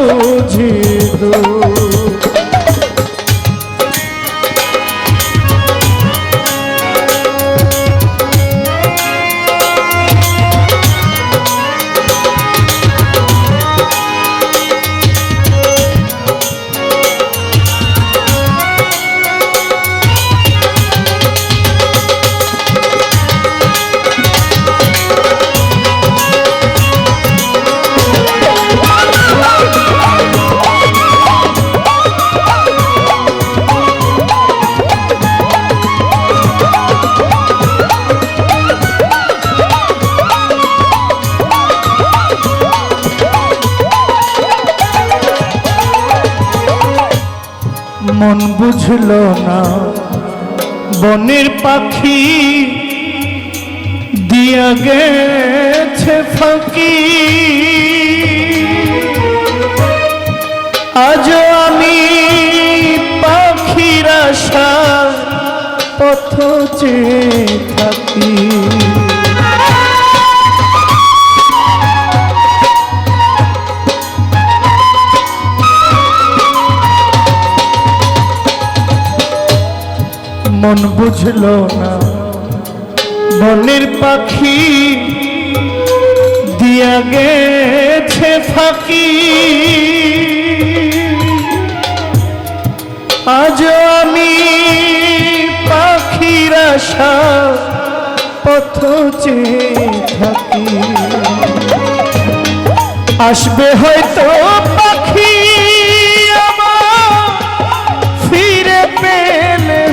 বুঝি মন বুঝল না বনের পাখি দিয়া গেছে ফাঁকি আজ আমি পাখির আশা পথ চেয়ে থাকি মন বুঝল না বনের পাখি দিয়া গেছে ফাঁকি আজ আমি পাখির আশা পথ চেয়ে থাকি আসবে হয়তো পাখি ফিরে পেলে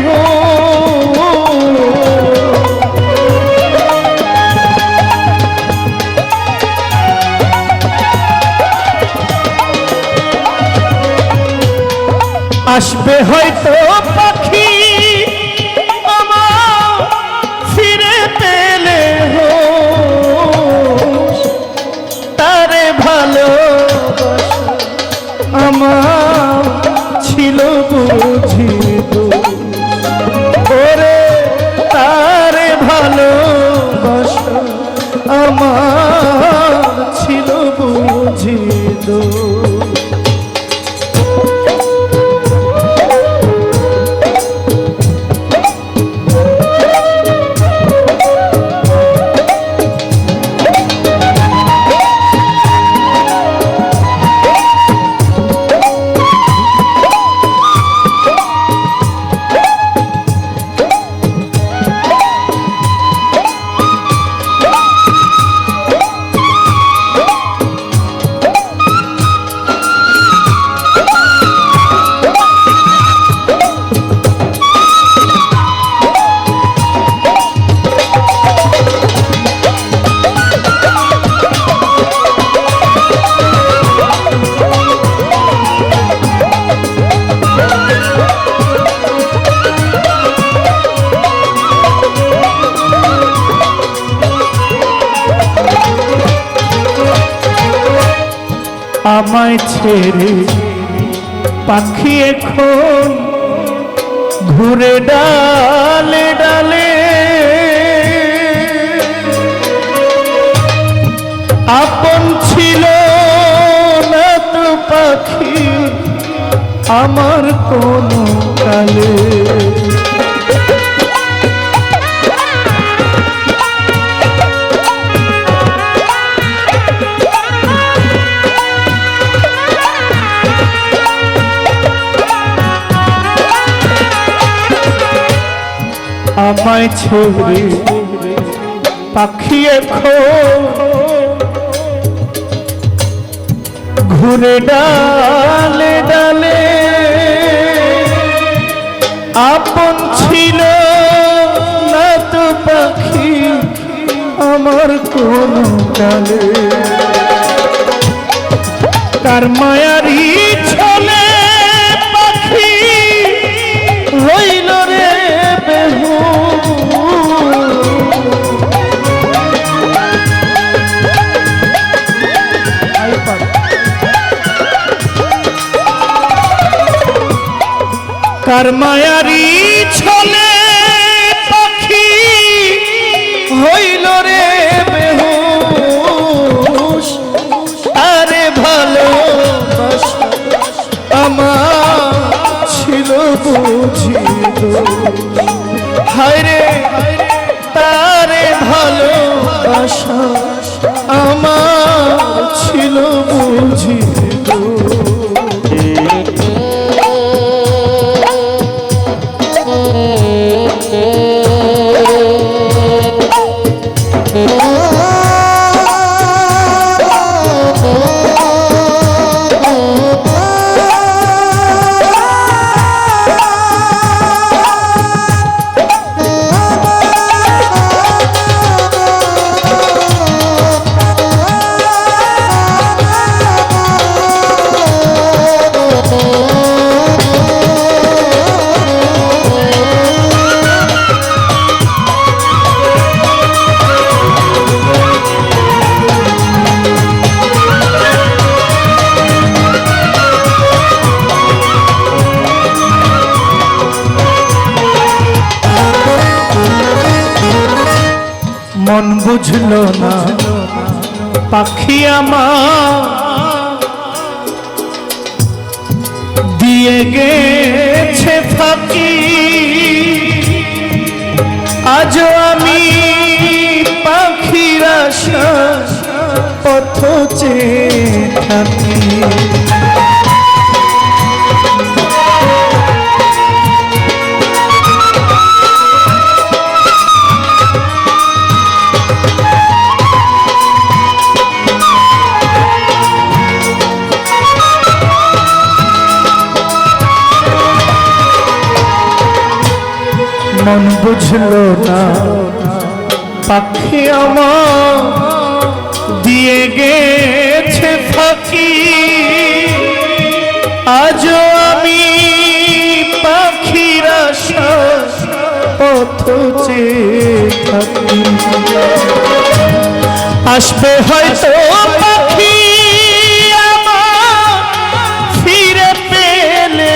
আসবে হয়তো পাখি আমার ফিরে পেলে তারে ভালো আমার ছিল বুঝি ওরে তারে ভালোবাসা আমার ছিল বুঝি আমায় ছেড়ে পাখি এখন ঘুরে ডালে ডালে আপন ছিল না তো পাখি আমার কোনো কালে আমায় ছেড়ে পাখি এখন ঘুরে ডালে ডালে আপন ছিল না তো পাখি আমার কোন কালে তার মায়ারি ছলে পাখি রইল রে বেহু কার মায়ারি ছলে পাখি হইল রে বেহুশ আরে ভালোবাসা বুঝিত হায়রে তারে ভালোবাসা আমার ছিল বুঝিত মন বুঝলো না পাখি আমার দিয়ে গেছে ফাঁকি আজও আমি পাখির আশা পথ চেয়ে থাকি মন বুঝলো না পাখি আমার দিয়ে গেছে ফাঁকি আজও আমি পাখির আশা পথ চেয়ে থাকি আসবে হয়তো পাখি আমার ফিরে পেলে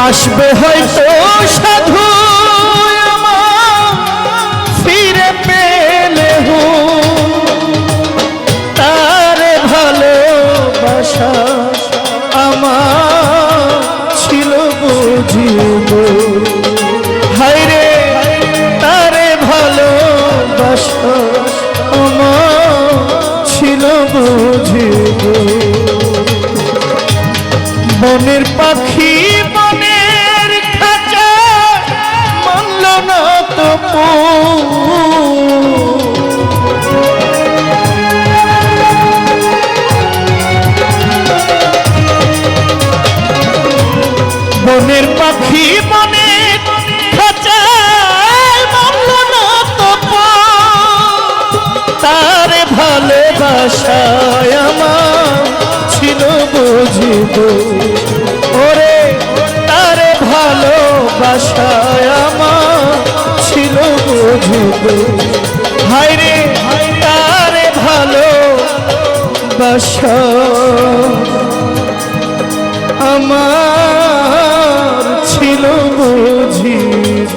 আসবে হয়তো সাধু আমার ফিরে পেলে তারে ভালোবাসা আমার ছিল বুঝিব হায়রে তারে ভালোবাসা আমার ছিল বুঝিব বনের পাখি বনের খাঁচা মানল না তো বনের পাখি বনের খাঁচা মানল না তো তারে ভালোবাসায় আমার ছিল বুঝিব ওরে তারে ভালোবাসায় আমার ছিল বুঝিব হায়রে তারে ভালোবাসা আমার ছিল বুঝিব